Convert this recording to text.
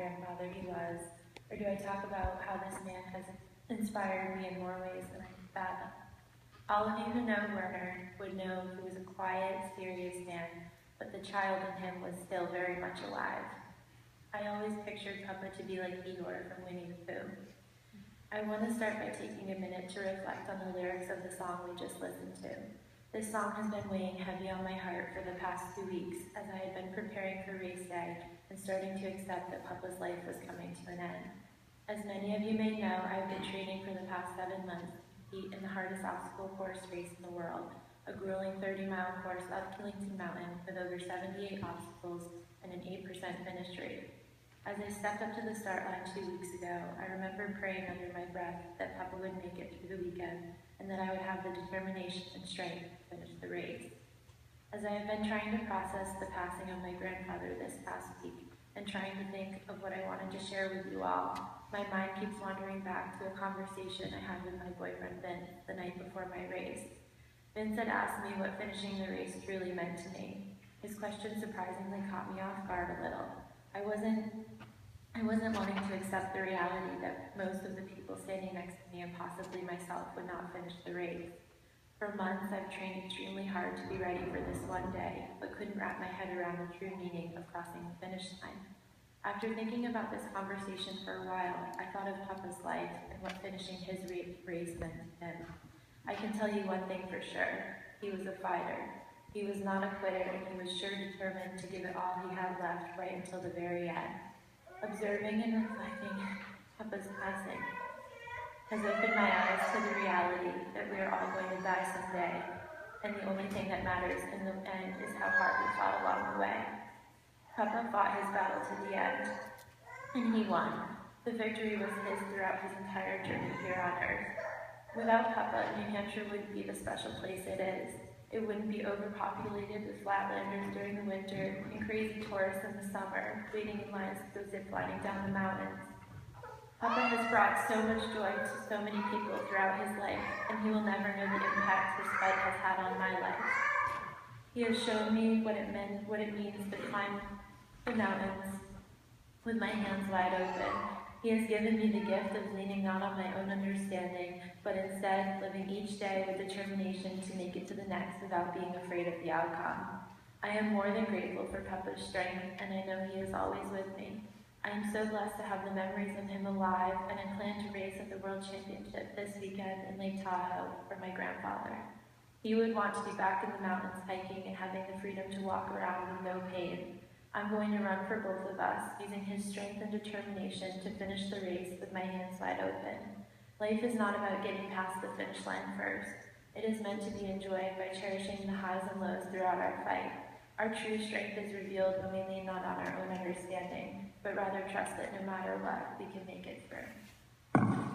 grandfather he was? Or do I talk about how this man has inspired me in more ways than I can fathom? All of you who know Werner would know he was a quiet, serious man, but the child in him was still very much alive. I always pictured Papa to be like Eeyore from Winnie the Pooh. I want to start by taking a minute to reflect on the lyrics of the song we just listened to. This song has been weighing heavy on my heart for the past 2 weeks as I had been preparing for race day and starting to accept that Papa's life was coming to an end. As many of you may know, I've been training for the past 7 months to compete in the hardest obstacle course race in the world, a grueling 30-mile course up Killington Mountain with over 78 obstacles and an 8% finish rate. As I stepped up to the start line 2 weeks ago, I remember praying under my breath that Papa would make it through the weekend and that I would have the determination and strength to finish the race. As I have been trying to process the passing of my grandfather this past week and trying to think of what I wanted to share with you all, my mind keeps wandering back to a conversation I had with my boyfriend Vince the night before my race. Vince had asked me what finishing the race truly meant to me. His question surprisingly caught me off guard a little. I wasn't wanting to accept the reality that most of the people standing next to me and possibly myself would not finish the race. For months, I've trained extremely hard to be ready for this one day, but couldn't wrap my head around the true meaning of crossing the finish line. After thinking about this conversation for a while, I thought of Papa's life and what finishing his race meant to him. I can tell you one thing for sure. He was a fighter. He was not a quitter, and he was sure determined to give it all he had left right until the very end. Observing and reflecting Papa's passing has opened my eyes to the reality that we are all going to die someday, and the only thing that matters in the end is how hard we fought along the way. Papa fought his battle to the end, and he won. The victory was his throughout his entire journey here on Earth. Without Papa, New Hampshire wouldn't be the special place it is. It wouldn't be overpopulated with flatlanders during the winter and crazy tourists in the summer, waiting in lines to go ziplining down the mountains. Papa has brought so much joy to so many people throughout his life, and he will never know the impact his fight has had on my life. He has shown me what it means to climb the mountains with my hands wide open. He has given me the gift of leaning not on my own understanding, but instead living each day with determination to make it to the next without being afraid of the outcome. I am more than grateful for Papa's strength, and I know he is always with me. I am so blessed to have the memories of him alive, and I plan to race at the World Championship this weekend in Lake Tahoe for my grandfather. He would want to be back in the mountains hiking and having the freedom to walk around with no pain. I'm going to run for both of us, using his strength and determination to finish the race with my hands wide open. Life is not about getting past the finish line first. It is meant to be enjoyed by cherishing the highs and lows throughout our fight. Our true strength is revealed when we lean not on our own understanding, but rather trust that no matter what, we can make it through.